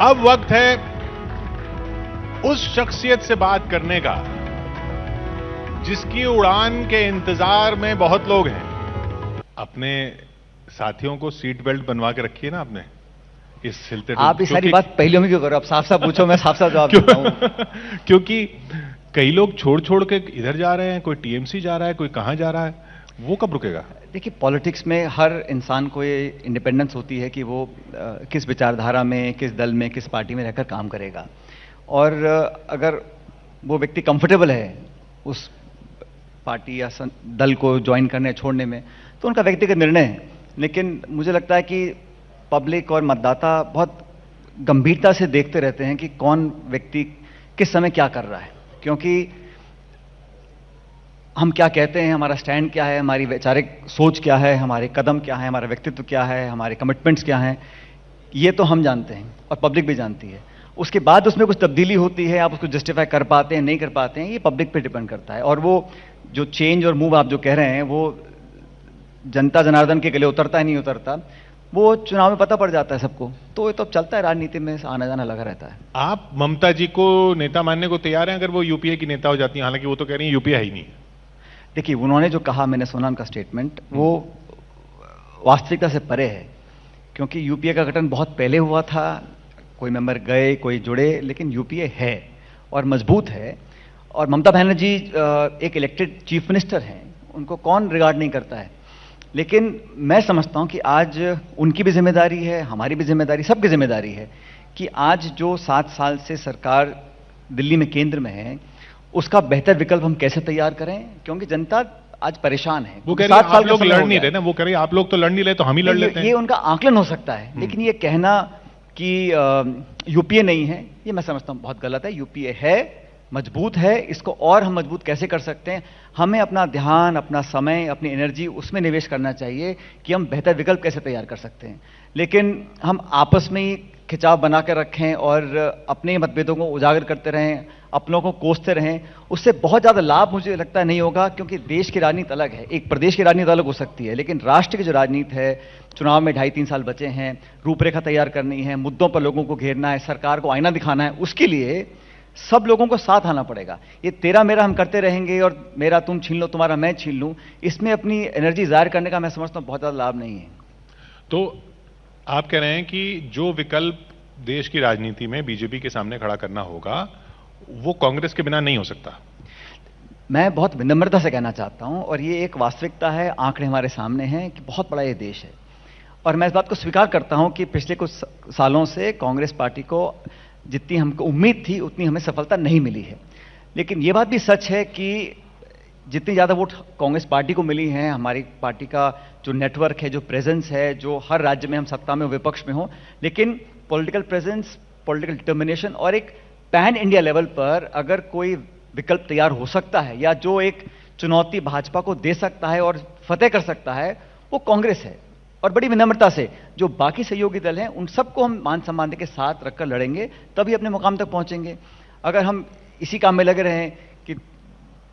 अब वक्त है उस शख्सियत से बात करने का जिसकी उड़ान के इंतजार में बहुत लोग हैं। अपने साथियों को सीट बेल्ट बनवा के रखिए ना आपने इस हिलते आप इस सारी बात पहले में क्यों करो? आप साफ साफ पूछो, मैं साफ साफ जवाब देता हूं। क्योंकि कई लोग छोड़ छोड़ के इधर जा रहे हैं, कोई टीएमसी जा रहा है, कोई कहां जा रहा है, वो कब रुकेगा? देखिए, पॉलिटिक्स में हर इंसान को ये इंडिपेंडेंस होती है कि वो किस विचारधारा में, किस दल में, किस पार्टी में रहकर काम करेगा। और अगर वो व्यक्ति कंफर्टेबल है उस पार्टी या दल को ज्वाइन करने छोड़ने में, तो उनका व्यक्तिगत निर्णय है। लेकिन मुझे लगता है कि पब्लिक और मतदाता बहुत गंभीरता से देखते रहते हैं कि कौन व्यक्ति किस समय क्या कर रहा है, क्योंकि हम क्या कहते हैं, हमारा स्टैंड क्या है, हमारी वैचारिक सोच क्या है, हमारे कदम क्या है, हमारा व्यक्तित्व क्या है, हमारे कमिटमेंट्स क्या हैं, ये तो हम जानते हैं और पब्लिक भी जानती है। उसके बाद उसमें कुछ तब्दीली होती है, आप उसको जस्टिफाई कर पाते हैं, नहीं कर पाते हैं, ये पब्लिक पे डिपेंड करता है। और वो जो चेंज और मूव आप जो कह रहे हैं, वो जनता जनार्दन के गले उतरता है नहीं उतरता, वो चुनाव में पता पड़ जाता है सबको। तो ये तो चलता है, राजनीति में आना जाना लगा रहता है। आप ममता जी को नेता मानने को तैयार हैं अगर वो यूपीए की नेता हो जाती हैं? हालांकि वो तो कह रही है यूपीए है ही नहीं। देखिए, उन्होंने जो कहा, मैंने सुना उनका स्टेटमेंट, वो वास्तविकता से परे है। क्योंकि यूपीए का गठन बहुत पहले हुआ था, कोई मेंबर गए, कोई जुड़े, लेकिन यूपीए है और मजबूत है। और ममता बनर्जी एक इलेक्टेड चीफ मिनिस्टर हैं, उनको कौन रिगार्ड नहीं करता है। लेकिन मैं समझता हूं कि आज उनकी भी जिम्मेदारी है, हमारी भी जिम्मेदारी, सबकी जिम्मेदारी है कि आज जो 7 साल से सरकार दिल्ली में केंद्र में है, उसका बेहतर विकल्प हम कैसे तैयार करें। क्योंकि जनता आज परेशान है। वो कह रही है आप लोग लड़ नहीं रहे ना, वो कह रही है आप लोग तो लड़ नहीं रहे तो हम ही लड़ लेते हैं। ये उनका आकलन हो सकता है, लेकिन ये कहना कि यूपीए नहीं है, ये मैं समझता हूं बहुत गलत है। यूपीए है, मजबूत है। इसको और हम मजबूत कैसे कर सकते हैं? हमें अपना ध्यान, अपना समय, अपनी एनर्जी उसमें निवेश करना चाहिए कि हम बेहतर विकल्प कैसे तैयार कर सकते हैं। लेकिन हम आपस में ही खिंचाव बना कर रखें और अपने मतभेदों को उजागर करते रहें, अपनों को कोसते रहें, उससे बहुत ज़्यादा लाभ मुझे लगता है नहीं होगा। क्योंकि देश की राजनीति अलग है, एक प्रदेश की राजनीति अलग हो सकती है, लेकिन राष्ट्र की जो राजनीति है, चुनाव में 2.5-3 साल बचे हैं, रूपरेखा तैयार करनी है, मुद्दों पर लोगों को घेरना है, सरकार को आईना दिखाना है, उसके लिए सब लोगों को साथ आना पड़ेगा। ये तेरा मेरा हम करते रहेंगे और मेरा तुम छीन लो, तुम्हारा मैं छीन लूं, इसमें अपनी एनर्जी जाहिर करने का मैं समझता हूं बहुत ज़्यादा लाभ नहीं है। तो आप कह रहे हैं कि जो विकल्प देश की राजनीति में बीजेपी के सामने खड़ा करना होगा, वो कांग्रेस के बिना नहीं हो सकता? मैं बहुत विनम्रता से कहना चाहता हूं, और ये एक वास्तविकता है, आंकड़े हमारे सामने हैं कि बहुत बड़ा ये देश है। और मैं इस बात को स्वीकार करता हूं कि पिछले कुछ सालों से कांग्रेस पार्टी को जितनी हमको उम्मीद थी उतनी हमें सफलता नहीं मिली है। लेकिन ये बात भी सच है कि जितनी ज़्यादा वोट कांग्रेस पार्टी को मिली हैं, हमारी पार्टी का जो नेटवर्क है, जो प्रेजेंस है, जो हर राज्य में हम सत्ता में विपक्ष में हो, लेकिन पॉलिटिकल प्रेजेंस, पॉलिटिकल डिटर्मिनेशन और एक पैन इंडिया लेवल पर अगर कोई विकल्प तैयार हो सकता है या जो एक चुनौती भाजपा को दे सकता है और फतेह कर सकता है, वो कांग्रेस है। और बड़ी विनम्रता से जो बाकी सहयोगी दल हैं उन सबको हम मान सम्मान के साथ रखकर लड़ेंगे, तभी अपने मुकाम तक पहुंचेंगे। अगर हम इसी काम में लगे रहें कि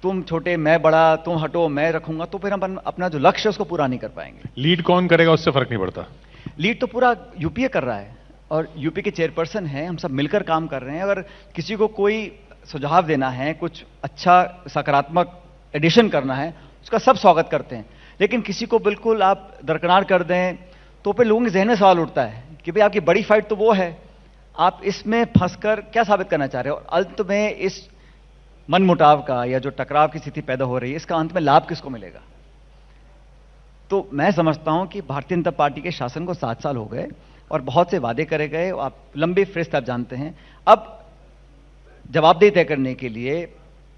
तुम छोटे मैं बड़ा, तुम हटो मैं रखूंगा, तो फिर हम अपना जो लक्ष्य है उसको पूरा नहीं कर पाएंगे। लीड कौन करेगा उससे फर्क नहीं पड़ता। लीड तो पूरा यूपीए कर रहा है और यूपी के चेयरपर्सन हैं, हम सब मिलकर काम कर रहे हैं। अगर किसी को कोई सुझाव देना है, कुछ अच्छा सकारात्मक एडिशन करना है, उसका सब स्वागत करते हैं। लेकिन किसी को बिल्कुल आप दरकिनार कर दें तो फिर लोगों के जहन में सवाल उठता है कि भाई आपकी बड़ी फाइट तो वो है, आप इसमें फंसकर क्या साबित करना चाह रहे हो। और अंत में इस मनमुटाव का या जो टकराव की स्थिति पैदा हो रही है, इसका अंत में लाभ किसको मिलेगा? तो मैं समझता हूं कि भारतीय जनता पार्टी के शासन को 7 साल हो गए और बहुत से वादे करे गए, आप लंबी फेस्ट आप जानते हैं। अब जवाबदेही तय करने के लिए,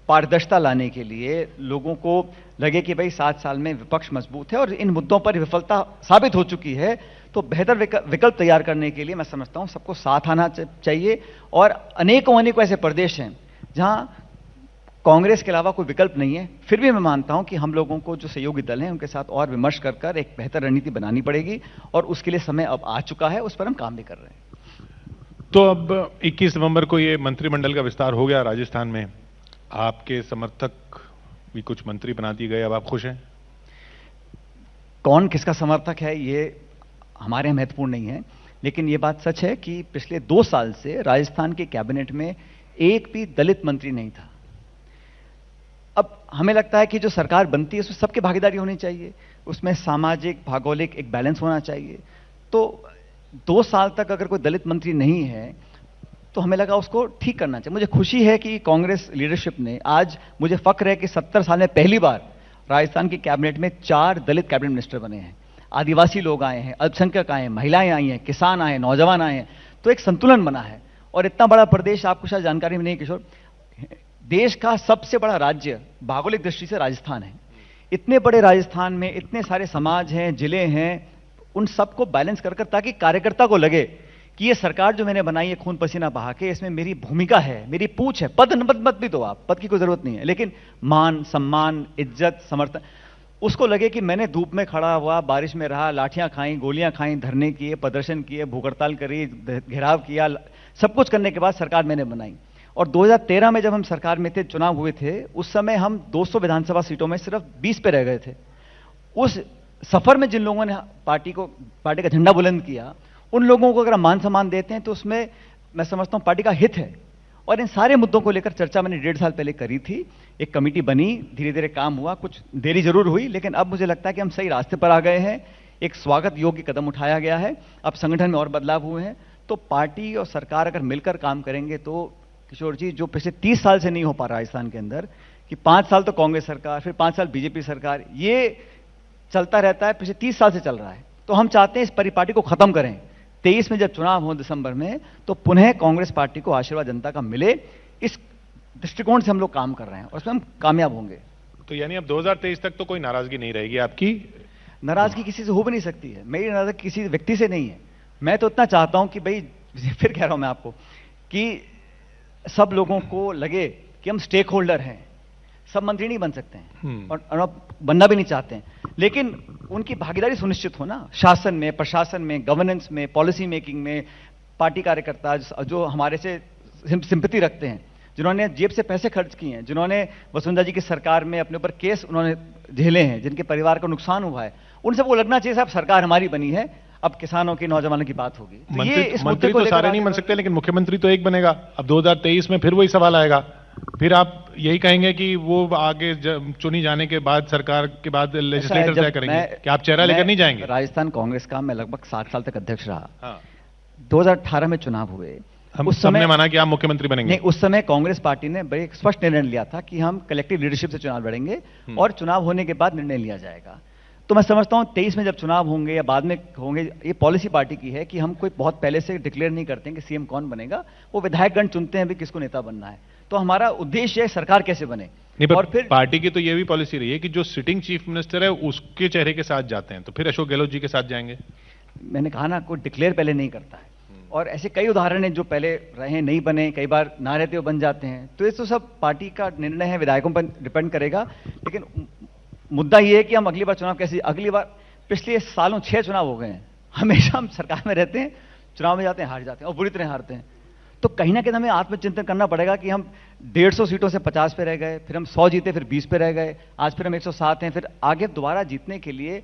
पारदर्शिता लाने के लिए, लोगों को लगे कि भाई 7 साल में विपक्ष मजबूत है और इन मुद्दों पर विफलता साबित हो चुकी है, तो बेहतर विकल्प तैयार करने के लिए मैं समझता हूं सबको साथ आना चाहिए। और अनेकों ऐसे प्रदेश हैं जहां कांग्रेस के अलावा कोई विकल्प नहीं है। फिर भी मैं मानता हूं कि हम लोगों को जो सहयोगी दल हैं उनके साथ और विमर्श कर एक बेहतर रणनीति बनानी पड़ेगी और उसके लिए समय अब आ चुका है, उस पर हम काम भी कर रहे हैं। तो अब 21 नवंबर को ये मंत्रिमंडल का विस्तार हो गया राजस्थान में, आपके समर्थक भी कुछ मंत्री बना दिए गए, अब आप खुश हैं? कौन किसका समर्थक है ये हमारे महत्वपूर्ण नहीं है, लेकिन ये बात सच है कि पिछले 2 साल से राजस्थान के कैबिनेट में एक भी दलित मंत्री नहीं था। अब हमें लगता है कि जो सरकार बनती है उसमें सबकी भागीदारी होनी चाहिए, उसमें सामाजिक भौगोलिक एक बैलेंस होना चाहिए। तो 2 साल तक अगर कोई दलित मंत्री नहीं है तो हमें लगा उसको ठीक करना चाहिए। मुझे खुशी है कि कांग्रेस लीडरशिप ने, आज मुझे फक्र है कि 70 साल में पहली बार राजस्थान की कैबिनेट में 4 दलित कैबिनेट मिनिस्टर बने हैं। आदिवासी लोग आए हैं, अल्पसंख्यक आए हैं, महिलाएं आई हैं, किसान आए हैं, नौजवान आए हैं। तो एक संतुलन बना है। और इतना बड़ा प्रदेश, आपको शायद जानकारी में नहीं किशोर, देश का सबसे बड़ा राज्य भौगोलिक दृष्टि से राजस्थान है। इतने बड़े राजस्थान में इतने सारे समाज हैं, जिले हैं, उन सबको बैलेंस कर ताकि कार्यकर्ता को लगे कि ये सरकार जो मैंने बनाई है खून पसीना बहा के, इसमें मेरी भूमिका है, मेरी पूछ है। पद मत भी दो आप, पद की कोई जरूरत नहीं है, लेकिन मान सम्मान इज्जत समर्थन, उसको लगे कि मैंने धूप में खड़ा हुआ, बारिश में रहा, लाठियां खाई, गोलियां खाई, धरने किए, प्रदर्शन किए, भूख हड़ताल करी, घेराव किया, सब कुछ करने के बाद सरकार मैंने बनाई। और 2013 में जब हम सरकार में थे, चुनाव हुए थे, उस समय हम 200 विधानसभा सीटों में सिर्फ 20 पे रह गए थे। उस सफर में जिन लोगों ने पार्टी का झंडा बुलंद किया, उन लोगों को अगर हम मान सम्मान देते हैं तो उसमें मैं समझता हूं पार्टी का हित है। और इन सारे मुद्दों को लेकर चर्चा मैंने 1.5 साल पहले करी थी। एक कमेटी बनी, धीरे धीरे काम हुआ, कुछ देरी जरूर हुई, लेकिन अब मुझे लगता है कि हम सही रास्ते पर आ गए हैं। एक स्वागत योग्य कदम उठाया गया है। अब संगठन में और बदलाव हुए हैं। तो पार्टी और सरकार अगर मिलकर काम करेंगे तो किशोर जी, जो पिछले 30 साल से नहीं हो पा रहा राजस्थान के अंदर, कि 5 साल तो कांग्रेस सरकार, फिर 5 साल बीजेपी सरकार, ये चलता रहता है, पिछले 30 साल से चल रहा है। तो हम चाहते हैं इस परिपाटी को खत्म करें। 23 में जब चुनाव हो दिसंबर में, तो पुनः कांग्रेस पार्टी को आशीर्वाद जनता का मिले, इस दृष्टिकोण से हम लोग काम कर रहे हैं और उसमें हम कामयाब होंगे। तो यानी अब 2023 तक तो कोई नाराजगी नहीं रहेगी आपकी? नाराजगी किसी से हो भी नहीं सकती है। मेरी नाराजगी किसी व्यक्ति से नहीं है। मैं तो इतना चाहता हूं कि भाई, फिर कह रहा हूं मैं आपको, कि सब लोगों को लगे कि हम स्टेक होल्डर हैं। सब मंत्री नहीं बन सकते हैं और बनना भी नहीं चाहते हैं, लेकिन उनकी भागीदारी सुनिश्चित हो ना, शासन में, प्रशासन में, गवर्नेंस में, पॉलिसी मेकिंग में। पार्टी कार्यकर्ता जो हमारे से सिंपैथी रखते हैं, जिन्होंने जेब से पैसे खर्च किए हैं, जिन्होंने वसुंधरा जी की सरकार में अपने ऊपर केस उन्होंने झेले हैं, जिनके परिवार को नुकसान हुआ है, उन सबको लगना चाहिए साहब सरकार हमारी बनी है, अब किसानों की, नौजवानों की बात होगी। तो मंत्री तो सारे नहीं बन सकते, लेकिन मुख्यमंत्री तो एक बनेगा। अब 2023 में फिर वही सवाल आएगा। फिर आप यही कहेंगे कि वो आगे चुनी जाने के बाद, सरकार के बाद लेजिस्लेटर तय करेंगे कि आप चेहरा लेकर नहीं जाएंगे? राजस्थान कांग्रेस का मैं लगभग 7 साल तक अध्यक्ष रहा। 2018 में चुनाव हुए, उस समय माना कि आप मुख्यमंत्री बनेंगे? नहीं, उस समय कांग्रेस पार्टी ने बड़े स्पष्ट निर्णय लिया था कि हम कलेक्टिव लीडरशिप से चुनाव लड़ेंगे और चुनाव होने के बाद निर्णय लिया जाएगा। तो मैं समझता हूं 23 में जब चुनाव होंगे या बाद में होंगे, ये पॉलिसी पार्टी की है कि हम कोई बहुत पहले से डिक्लेयर नहीं करते हैं कि सीएम कौन बनेगा। वो विधायकगण चुनते हैं भी किसको नेता बनना है। तो हमारा उद्देश्य है सरकार कैसे बने। नहीं, और फिर पार्टी की तो ये भी पॉलिसी रही है कि जो सिटिंग चीफ मिनिस्टर है उसके चेहरे के साथ जाते हैं, तो फिर अशोक गहलोत जी के साथ जाएंगे? मैंने कहा ना, कोई डिक्लेयर पहले नहीं करता है। और ऐसे कई उदाहरण हैं जो पहले रहे, नहीं बने, कई बार ना रहते हुए बन जाते हैं। तो ये तो सब पार्टी का निर्णय है, विधायकों पर डिपेंड करेगा। लेकिन मुद्दा ये है कि हम अगली बार चुनाव कैसे, अगली बार, पिछले सालों 6 चुनाव हो गए हैं, हमेशा हम सरकार में रहते हैं, चुनाव में जाते हैं, हार जाते हैं और बुरी तरह हारते हैं। तो कहीं ना कहीं हमें आत्मचिंतन करना पड़ेगा कि हम 150 सीटों से 50 पे रह गए, फिर हम 100 जीते, फिर 20 पे रह गए, आज फिर हम 107 हैं। फिर आगे दोबारा जीतने के लिए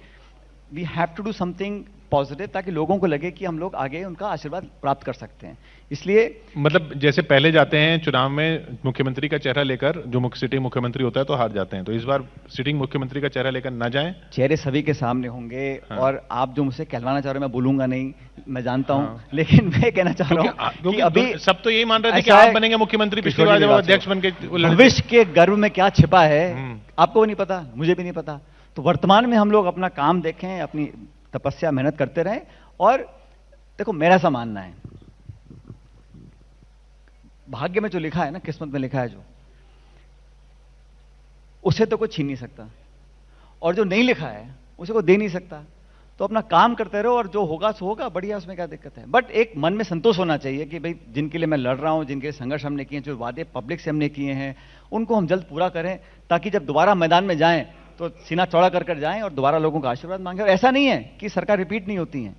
we have to do something positive, ताकि लोगों को लगे कि हम लोग आगे उनका आशीर्वाद प्राप्त कर सकते हैं। इसलिए मतलब जैसे पहले जाते हैं चुनाव में मुख्यमंत्री का चेहरा लेकर, जो सिटिंग मुख्यमंत्री होता है तो हार जाते हैं, तो इस बार सिटिंग मुख्यमंत्री का चेहरा लेकर ना जाएं? चेहरे सभी के सामने होंगे। हाँ। और आप जो मुझसे कहलवाना चाह रहे हो, मैं बोलूंगा नहीं, मैं जानता हूं। हाँ। लेकिन मैं कहना चाह रहा हूं कि अभी सब तो यही मान रहे थे कि आप बनेंगे मुख्यमंत्री, पिछली बार जब अध्यक्ष बन के। भविष्य के गर्भ में क्या छिपा है आपको भी नहीं पता, मुझे भी नहीं पता। तो वर्तमान में हम लोग अपना काम देखें, अपनी तपस्या मेहनत करते रहें। और देखो, मेरा ऐसा मानना है, भाग्य में जो लिखा है ना, किस्मत में लिखा है जो, उसे तो कोई छीन नहीं सकता, और जो नहीं लिखा है उसे कोई दे नहीं सकता। तो अपना काम करते रहो और जो होगा सो होगा, बढ़िया, उसमें क्या दिक्कत है। बट एक मन में संतोष होना चाहिए कि भाई जिनके लिए मैं लड़ रहा हूं, जिनके संघर्ष हमने किए, जो वादे पब्लिक से हमने किए हैं, उनको हम जल्द पूरा करें, ताकि जब दोबारा मैदान में जाएं तो सीना चौड़ा कर जाएं और दोबारा लोगों का आशीर्वाद मांगे। और ऐसा नहीं है कि सरकार रिपीट नहीं होती है,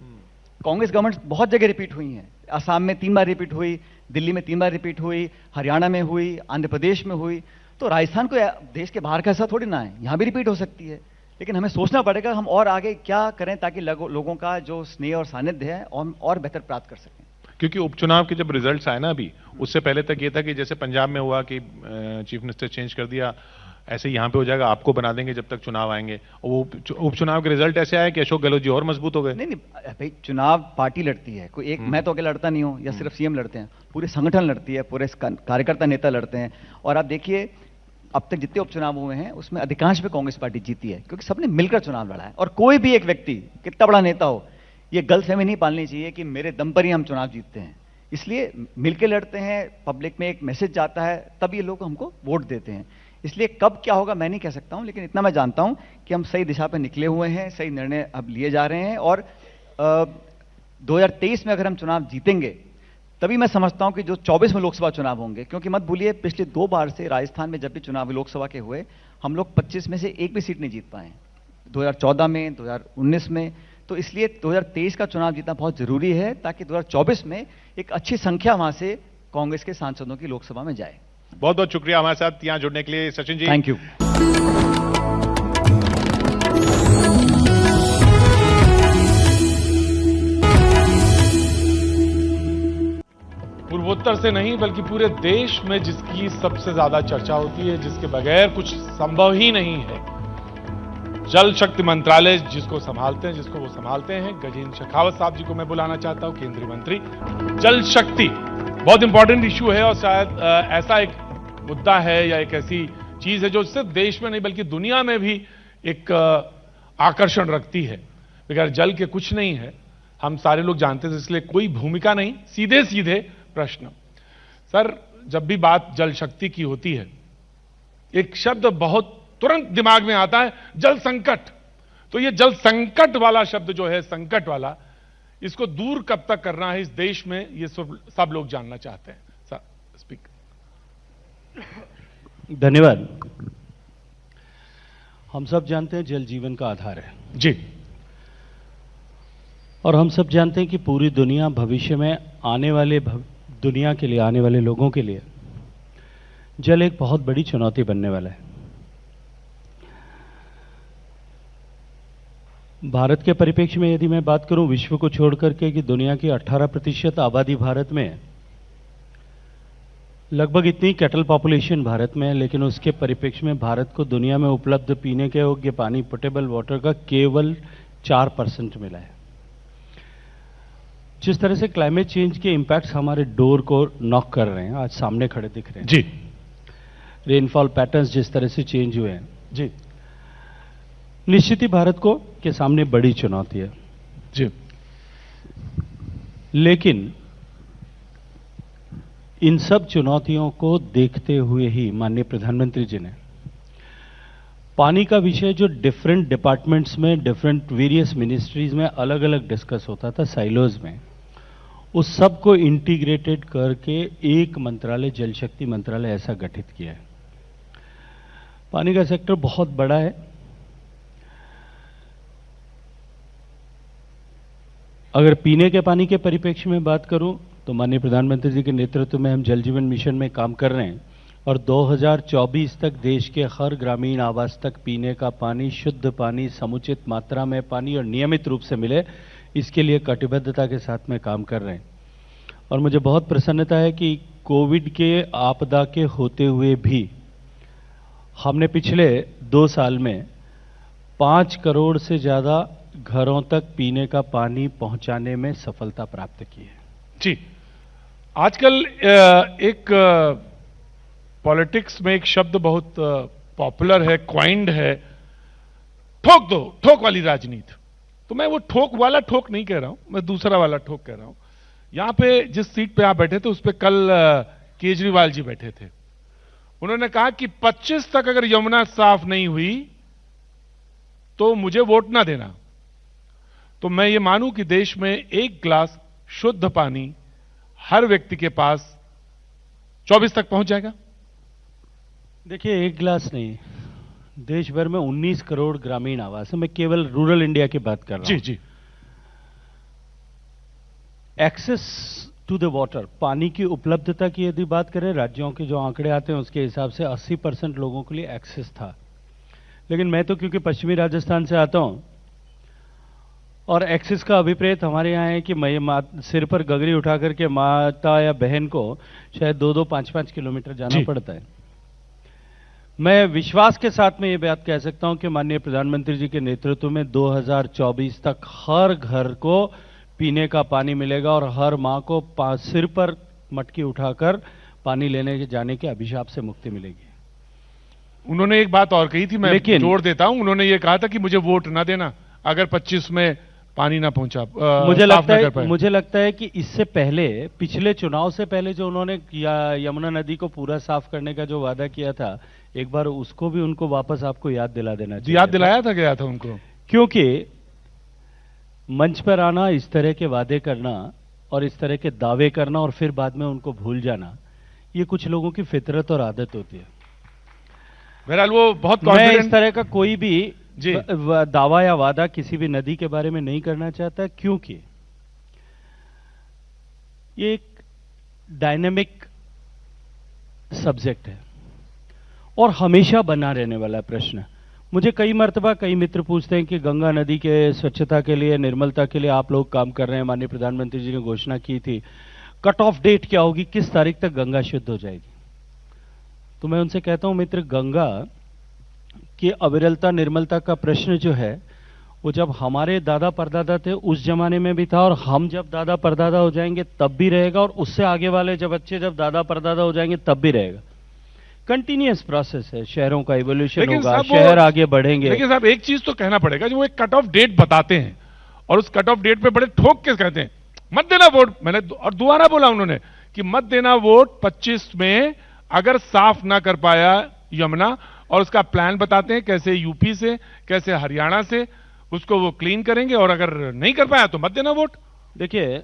कांग्रेस गवर्नमेंट बहुत जगह रिपीट हुई है। असम में 3 बार रिपीट हुई, दिल्ली में 3 बार रिपीट हुई, हरियाणा में हुई, आंध्र प्रदेश में हुई। तो राजस्थान को देश के बाहर का ऐसा थोड़ी ना है, यहां भी रिपीट हो सकती है। लेकिन हमें सोचना पड़ेगा हम और आगे क्या करें ताकि लोगों का जो स्नेह और सानिध्य है और बेहतर प्राप्त कर सकें। क्योंकि उपचुनाव के जब रिजल्ट्स आए ना अभी, उससे पहले तक ये था कि जैसे पंजाब में हुआ कि चीफ मिनिस्टर चेंज कर दिया, ऐसे यहाँ पे हो जाएगा, आपको बना देंगे जब तक चुनाव आएंगे। और वो उपचुनाव के रिजल्ट ऐसे आए कि अशोक गहलोत जी और मजबूत हो गए। नहीं भाई, चुनाव पार्टी लड़ती है, कोई एक मैं तो अकेला लड़ता नहीं हूँ या सिर्फ सीएम लड़ते हैं, पूरे संगठन लड़ती है, पूरे कार्यकर्ता नेता लड़ते हैं। और आप देखिए अब तक जितने उपचुनाव हुए हैं उसमें अधिकांश में कांग्रेस पार्टी जीती है, क्योंकि सबने मिलकर चुनाव लड़ा है। और कोई भी एक व्यक्ति कितना बड़ा नेता हो, ये गलतफहमी नहीं पालनी चाहिए कि मेरे दम पर ही हम चुनाव जीतते हैं। इसलिए मिलकर लड़ते हैं, पब्लिक में एक मैसेज जाता है, तब ये लोग हमको वोट देते हैं। इसलिए कब क्या होगा मैं नहीं कह सकता हूं, लेकिन इतना मैं जानता हूं कि हम सही दिशा पर निकले हुए हैं, सही निर्णय अब लिए जा रहे हैं। और 2023 में अगर हम चुनाव जीतेंगे तभी मैं समझता हूं कि जो 24 में लोकसभा चुनाव होंगे, क्योंकि मत भूलिए पिछले 2 बार से राजस्थान में जब भी चुनाव लोकसभा के हुए, हम लोग 25 में से एक भी सीट नहीं जीत पाए, 2014 में, 2019 में। तो इसलिए 2023 का चुनाव जीतना बहुत जरूरी है ताकि 2024 में एक अच्छी संख्या वहां से कांग्रेस के सांसदों की लोकसभा में जाए। बहुत बहुत शुक्रिया हमारे साथ यहां जुड़ने के लिए सचिन जी। Thank you. पूर्वोत्तर से नहीं बल्कि पूरे देश में जिसकी सबसे ज्यादा चर्चा होती है, जिसके बगैर कुछ संभव ही नहीं है, जल शक्ति मंत्रालय जिसको वो संभालते हैं गजेंद्र शेखावत साहब जी को मैं बुलाना चाहता हूं, केंद्रीय मंत्री। जल शक्ति बहुत इंपॉर्टेंट इश्यू है और शायद ऐसा एक मुद्दा है या एक ऐसी चीज है जो सिर्फ देश में नहीं बल्कि दुनिया में भी एक आकर्षण रखती है। बगैर जल के कुछ नहीं है, हम सारे लोग जानते हैं, इसलिए कोई भूमिका नहीं, सीधे सीधे प्रश्न। सर, जब भी बात जल शक्ति की होती है, एक शब्द बहुत तुरंत दिमाग में आता है, जल संकट। तो ये जल संकट वाला शब्द जो है, संकट वाला, इसको दूर कब तक करना है इस देश में, ये सब लोग जानना चाहते हैं। Sir speaker. धन्यवाद। हम सब जानते हैं जल जीवन का आधार है जी, और हम सब जानते हैं कि पूरी दुनिया भविष्य में आने वाले दुनिया के लिए, आने वाले लोगों के लिए जल एक बहुत बड़ी चुनौती बनने वाला है। भारत के परिप्रेक्ष्य में यदि मैं बात करूं विश्व को छोड़ करके कि दुनिया की 18% आबादी भारत में, लगभग इतनी कैटल पॉपुलेशन भारत में है, लेकिन उसके परिप्रेक्ष्य में भारत को दुनिया में उपलब्ध पीने के योग्य पानी, पोर्टेबल वाटर का केवल 4% मिला है। जिस तरह से क्लाइमेट चेंज के इंपैक्ट्स हमारे डोर को नॉक कर रहे हैं, आज सामने खड़े दिख रहे हैं जी, रेनफॉल पैटर्न्स जिस तरह से चेंज हुए हैं जी, निश्चित ही भारत को के सामने बड़ी चुनौती है जी। लेकिन इन सब चुनौतियों को देखते हुए ही माननीय प्रधानमंत्री जी ने पानी का विषय जो डिफरेंट डिपार्टमेंट्स में, डिफरेंट वेरियस मिनिस्ट्रीज में अलग अलग डिस्कस होता था साइलोज में, उस सब को इंटीग्रेटेड करके एक मंत्रालय, जल शक्ति मंत्रालय ऐसा गठित किया है। पानी का सेक्टर बहुत बड़ा है। अगर पीने के पानी के परिप्रेक्ष्य में बात करूं तो माननीय प्रधानमंत्री जी के नेतृत्व में हम जल जीवन मिशन में काम कर रहे हैं और 2024 तक देश के हर ग्रामीण आवास तक पीने का पानी, शुद्ध पानी, समुचित मात्रा में पानी और नियमित रूप से मिले, इसके लिए कटिबद्धता के साथ में काम कर रहे हैं। और मुझे बहुत प्रसन्नता है कि कोविड के आपदा के होते हुए भी हमने पिछले 2 साल में 5 करोड़ से ज्यादा घरों तक पीने का पानी पहुंचाने में सफलता प्राप्त की है। जी, आजकल एक पॉलिटिक्स में एक शब्द बहुत पॉपुलर है, क्वाइंड है, ठोक दो, ठोक वाली राजनीति। तो मैं वो ठोक वाला ठोक नहीं कह रहा हूं, मैं दूसरा वाला ठोक कह रहा हूं। यहां पे जिस सीट पे आप बैठे थे उस पे कल केजरीवाल जी बैठे थे। उन्होंने कहा कि 25 तक अगर यमुना साफ नहीं हुई तो मुझे वोट ना देना। तो मैं ये मानूं कि देश में 1 गिलास शुद्ध पानी हर व्यक्ति के पास 24 तक पहुंच जाएगा। देखिए, 1 गिलास नहीं, देश भर में 19 करोड़ ग्रामीण आवास है। मैं केवल रूरल इंडिया की बात कर रहा हूं। जी जी। एक्सेस टू द वाटर, पानी की उपलब्धता की यदि बात करें, राज्यों के जो आंकड़े आते हैं उसके हिसाब से 80% लोगों के लिए एक्सेस था। लेकिन मैं तो क्योंकि पश्चिमी राजस्थान से आता हूं और एक्सिस का अभिप्रेत हमारे यहाँ है कि सिर पर गगरी उठा करके माता या बहन को शायद 2-2, 5-5 किलोमीटर जाना पड़ता है। मैं विश्वास के साथ में ये बात कह सकता हूं कि माननीय प्रधानमंत्री जी के नेतृत्व में 2024 तक हर घर को पीने का पानी मिलेगा और हर मां को सिर पर मटकी उठाकर पानी लेने के जाने के अभिशाप से मुक्ति मिलेगी। उन्होंने एक बात और कही थी, मैं जोड़ देता हूं। उन्होंने ये कहा था कि मुझे वोट ना देना अगर 25 में पानी ना पहुंचा। मुझे लगता है कि इससे पहले, पिछले चुनाव से पहले जो उन्होंने यमुना नदी को पूरा साफ करने का जो वादा किया था, एक बार उसको भी उनको वापस आपको याद दिला देना चाहिए। याद दिलाया था गया था उनको, क्योंकि मंच पर आना, इस तरह के वादे करना और इस तरह के दावे करना और फिर बाद में उनको भूल जाना, ये कुछ लोगों की फितरत और आदत होती है। बहरहाल वो बहुत मैं इस तरह का कोई भी दावा या वादा किसी भी नदी के बारे में नहीं करना चाहता, क्योंकि ये एक डायनेमिक सब्जेक्ट है और हमेशा बना रहने वाला प्रश्न। मुझे कई मर्तबा कई मित्र पूछते हैं कि गंगा नदी के स्वच्छता के लिए, निर्मलता के लिए आप लोग काम कर रहे हैं, माननीय प्रधानमंत्री जी ने घोषणा की थी, कट ऑफ डेट क्या होगी, किस तारीख तक गंगा शुद्ध हो जाएगी? तो मैं उनसे कहता हूं मित्र, गंगा की अविरलता निर्मलता का प्रश्न जो है वो जब हमारे दादा परदादा थे उस जमाने में भी था, और हम जब दादा परदादा हो जाएंगे तब भी रहेगा, और उससे आगे वाले जब बच्चे जब दादा परदादा हो जाएंगे तब भी रहेगा। कंटिन्यूअस प्रोसेस है, शहरों का इवोल्यूशन होगा, शहर आगे बढ़ेंगे। लेकिन साहब एक चीज तो कहना पड़ेगा, जो वो एक कट ऑफ डेट बताते हैं और उस कट ऑफ डेट पे बड़े ठोक के कहते हैं मत देना वोट। मैंने और दोबारा बोला उन्होंने कि मत देना वोट 25 में अगर साफ ना कर पाया यमुना, और उसका प्लान बताते हैं कैसे यूपी से, कैसे हरियाणा से उसको वो क्लीन करेंगे, और अगर नहीं कर पाया तो मत देना वोट। देखिए,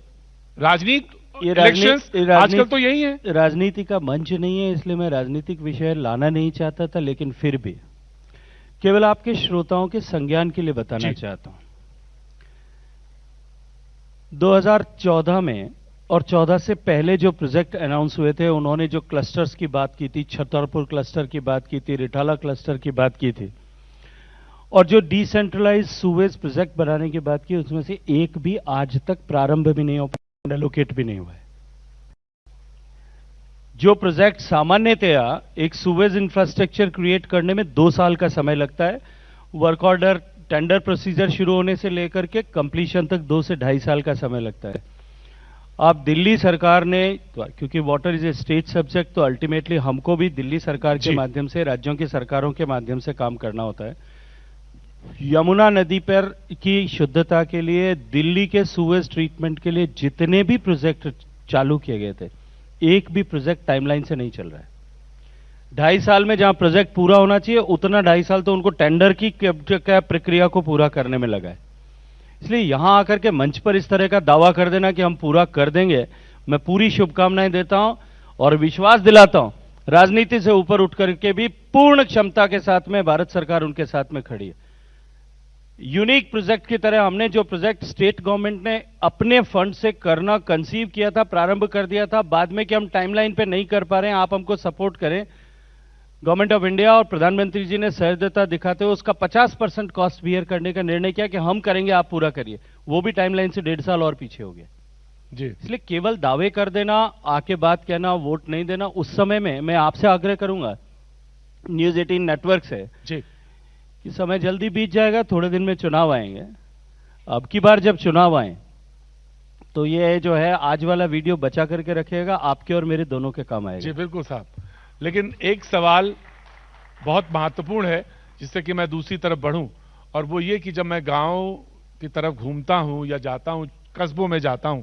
राजनीति आजकल तो यही है, राजनीति का मंच नहीं है, इसलिए मैं राजनीतिक विषय लाना नहीं चाहता था, लेकिन फिर भी केवल आपके श्रोताओं के संज्ञान के लिए बताना चाहता हूं। 2014 में और 14 से पहले जो प्रोजेक्ट अनाउंस हुए थे, उन्होंने जो क्लस्टर्स की बात की थी, छतरपुर क्लस्टर की बात की थी, रिठाला क्लस्टर की बात की थी, और जो डिसेंट्रलाइज सूवेज प्रोजेक्ट बनाने की बात की, उसमें से एक भी आज तक प्रारंभ भी नहीं हो पाया, एलोकेट भी नहीं हुआ है। जो प्रोजेक्ट सामान्यतया एक सूवेज इंफ्रास्ट्रक्चर क्रिएट करने में 2 साल का समय लगता है, वर्क ऑर्डर टेंडर प्रोसीजर शुरू होने से लेकर के कंप्लीशन तक 2 से 2.5 साल का समय लगता है। आप दिल्ली सरकार ने, क्योंकि water is a state subject, तो अल्टीमेटली हमको भी दिल्ली सरकार के माध्यम से, राज्यों की सरकारों के माध्यम से काम करना होता है। यमुना नदी पर की शुद्धता के लिए, दिल्ली के सूवेज ट्रीटमेंट के लिए जितने भी प्रोजेक्ट चालू किए गए थे, एक भी प्रोजेक्ट टाइमलाइन से नहीं चल रहा है। 2.5 साल में जहां प्रोजेक्ट पूरा होना चाहिए, उतना 2.5 साल तो उनको टेंडर की प्रक्रिया को पूरा करने में लगा है। इसलिए यहां आकर के मंच पर इस तरह का दावा कर देना कि हम पूरा कर देंगे, मैं पूरी शुभकामनाएं देता हूं और विश्वास दिलाता हूं, राजनीति से ऊपर उठ करके भी पूर्ण क्षमता के साथ में भारत सरकार उनके साथ में खड़ी है। यूनिक प्रोजेक्ट की तरह हमने जो प्रोजेक्ट स्टेट गवर्नमेंट ने अपने फंड से करना कंसीव किया था, प्रारंभ कर दिया था, बाद में कि हम टाइमलाइन पे नहीं कर पा रहे हैं, आप हमको सपोर्ट करें, गवर्नमेंट ऑफ इंडिया और प्रधानमंत्री जी ने सहृदयता दिखाते हुए उसका 50% कॉस्ट बियर करने का निर्णय किया कि हम करेंगे, आप पूरा करिए। वो भी टाइमलाइन से 1.5 साल और पीछे हो गया जी। इसलिए केवल दावे कर देना, आके बात कहना, वोट नहीं देना, उस समय में मैं आपसे आग्रह करूंगा न्यूज 18 नेटवर्क से जी कि समय जल्दी बीत जाएगा, थोड़े दिन में चुनाव आएंगे। अब की बार जब चुनाव आए तो ये जो है आज वाला वीडियो बचा करके रखिएगा, आपके और मेरे दोनों के काम आएगा। जी बिल्कुल साहब, लेकिन एक सवाल बहुत महत्वपूर्ण है जिससे कि मैं दूसरी तरफ बढ़ूं, और वो ये कि जब मैं गांव की तरफ घूमता हूं या जाता हूं, कस्बों में जाता हूं,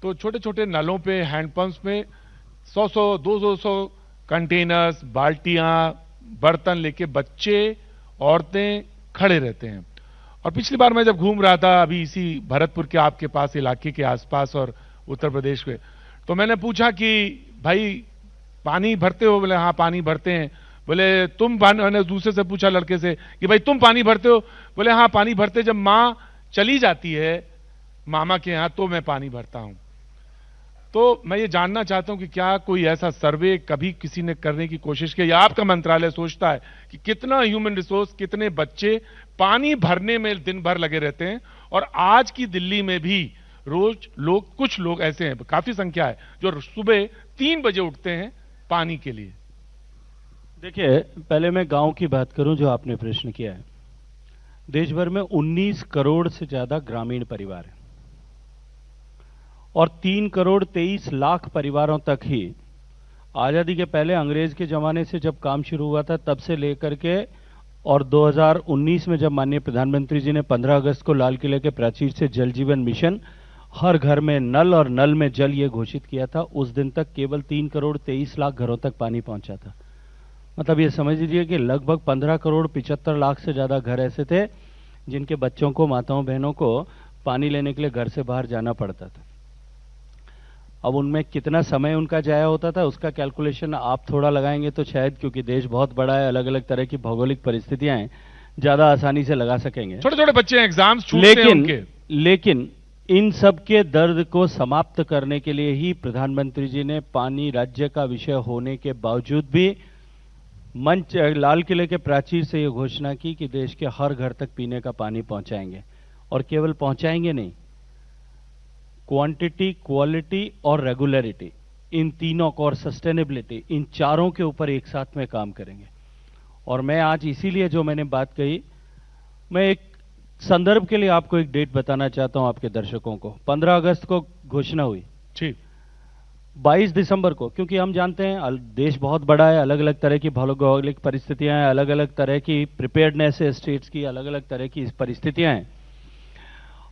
तो छोटे छोटे नलों पे, हैंडपंप्स में 100-100, 200 कंटेनर्स, बाल्टियां, बर्तन लेके बच्चे, औरतें खड़े रहते हैं। और पिछली बार मैं जब घूम रहा था अभी इसी भरतपुर के आपके पास इलाके के आसपास और उत्तर प्रदेश में, तो मैंने पूछा कि भाई पानी भरते हो? बोले हाँ पानी भरते हैं। बोले तुम पानी, मैंने दूसरे से पूछा लड़के से कि भाई तुम पानी भरते हो? बोले हाँ पानी भरते, जब माँ चली जाती है मामा के यहाँ तो मैं पानी भरता हूं। तो मैं ये जानना चाहता हूं कि क्या कोई ऐसा सर्वे कभी किसी ने करने की कोशिश की, या आपका मंत्रालय सोचता है कि कितना ह्यूमन रिसोर्स, कितने बच्चे पानी भरने में दिन भर लगे रहते हैं, और आज की दिल्ली में भी रोज कुछ लोग ऐसे हैं, काफी संख्या है, जो सुबह 3 बजे उठते हैं पानी के लिए। देखिए, पहले मैं गांव की बात करूं जो आपने प्रश्न किया है। देश भर में 19 करोड़ से ज्यादा ग्रामीण परिवार हैं और 3 करोड़ 23 लाख परिवारों तक ही आजादी के पहले अंग्रेज के जमाने से जब काम शुरू हुआ था तब से लेकर के, और 2019 में जब माननीय प्रधानमंत्री जी ने 15 अगस्त को लाल किले के प्राचीर से जल जीवन मिशन, हर घर में नल और नल में जल ये घोषित किया था, उस दिन तक केवल 3 करोड़ 23 लाख घरों तक पानी पहुंचा था। मतलब ये समझ लीजिए कि लगभग 15 करोड़ 75 लाख से ज्यादा घर ऐसे थे जिनके बच्चों को, माताओं बहनों को पानी लेने के लिए घर से बाहर जाना पड़ता था। अब उनमें कितना समय उनका जाया होता था उसका कैलकुलेशन आप थोड़ा लगाएंगे तो शायद, क्योंकि देश बहुत बड़ा है, अलग अलग तरह की भौगोलिक परिस्थितियां हैं, ज्यादा आसानी से लगा सकेंगे। छोटे छोटे बच्चे एग्जाम्स छूटते हैं उनके। लेकिन इन सब के दर्द को समाप्त करने के लिए ही प्रधानमंत्री जी ने पानी राज्य का विषय होने के बावजूद भी मंच लाल किले के प्राचीर से यह घोषणा की कि देश के हर घर तक पीने का पानी पहुंचाएंगे, और केवल पहुंचाएंगे नहीं, क्वांटिटी, क्वालिटी और रेगुलरिटी, इन तीनों को, और सस्टेनेबिलिटी, इन चारों के ऊपर एक साथ में काम करेंगे। और मैं आज इसीलिए जो मैंने बात कही, मैं एक संदर्भ के लिए आपको एक डेट बताना चाहता हूं आपके दर्शकों को। 15 अगस्त को घोषणा हुई, ठीक 22 दिसंबर को, क्योंकि हम जानते हैं देश बहुत बड़ा है, अलग अलग तरह की भौगोलिक परिस्थितियां हैं, अलग अलग तरह की प्रिपेयर्डनेस है स्टेट्स की, अलग अलग तरह की परिस्थितियां हैं।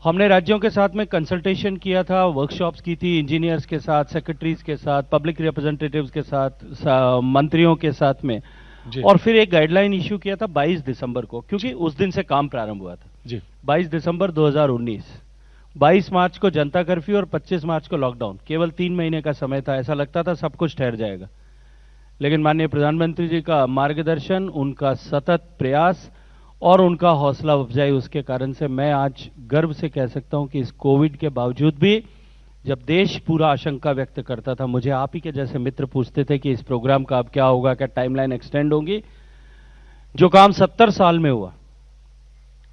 हमने राज्यों के साथ में कंसल्टेशन किया था, वर्कशॉप्स की थी, इंजीनियर्स के साथ, सेक्रेटरीज के साथ, पब्लिक रिप्रेजेंटेटिव्स के साथ, मंत्रियों के साथ में, और फिर एक गाइडलाइन इश्यू किया था 22 दिसंबर को, क्योंकि उस दिन से काम प्रारंभ हुआ था जी। 22 दिसंबर 2019। 22 मार्च को जनता कर्फ्यू और 25 मार्च को लॉकडाउन। केवल 3 महीने का समय था, ऐसा लगता था सब कुछ ठहर जाएगा, लेकिन माननीय प्रधानमंत्री जी का मार्गदर्शन, उनका सतत प्रयास और उनका हौसला अफजाई, उसके कारण से मैं आज गर्व से कह सकता हूं कि इस कोविड के बावजूद भी, जब देश पूरा आशंका व्यक्त करता था, मुझे आप ही के जैसे मित्र पूछते थे कि इस प्रोग्राम का अब क्या होगा, क्या टाइमलाइन एक्सटेंड होगी, जो काम 70 साल में हुआ,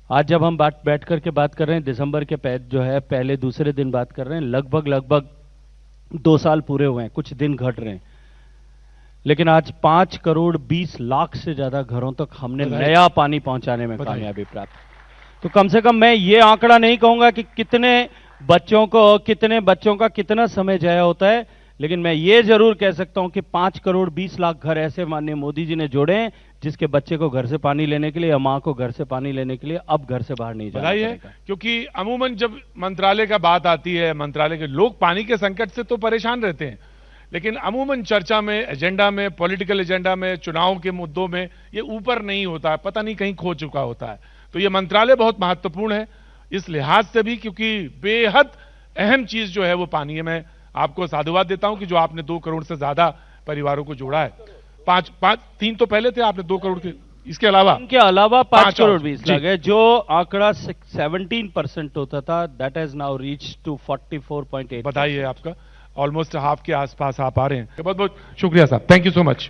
आज जब हम बैठ करके बात कर रहे हैं, दिसंबर के पहले दूसरे दिन बात कर रहे हैं, लगभग 2 साल पूरे हुए हैं, कुछ दिन घट रहे हैं, लेकिन आज 5 करोड़ 20 लाख से ज्यादा घरों तक हमने नया पानी पहुंचाने में कामयाबी प्राप्त। तो कम से कम मैं ये आंकड़ा नहीं कहूंगा कि कितने बच्चों का कितना समय जाया होता है, लेकिन मैं ये जरूर कह सकता हूं कि 5 करोड़ 20 लाख घर ऐसे माननीय मोदी जी ने जोड़े हैं जिसके बच्चे को घर से पानी लेने के लिए या मां को घर से पानी लेने के लिए अब घर से बाहर नहीं जाना पड़ेगा। क्योंकि अमूमन जब मंत्रालय का बात आती है, मंत्रालय के लोग पानी के संकट से तो परेशान रहते हैं, लेकिन अमूमन चर्चा में, एजेंडा में, पॉलिटिकल एजेंडा में, चुनाव के मुद्दों में ये ऊपर नहीं होता है, पता नहीं कहीं खो चुका होता है। तो ये मंत्रालय बहुत महत्वपूर्ण है इस लिहाज से भी, क्योंकि बेहद अहम चीज जो है वो पानी है। मैं आपको साधुवाद देता हूं कि जो आपने 2 करोड़ से ज्यादा परिवारों को जोड़ा है। 3 तो पहले थे, आपने 2 करोड़ के, इसके अलावा 5 करोड़ 20 लाख है, जो आंकड़ा 17% होता था, that has now reach to 44.8। बधाई है आपका, ऑलमोस्ट हाफ के आसपास आप आ रहे हैं। बहुत बहुत शुक्रिया साहब, थैंक यू सो मच।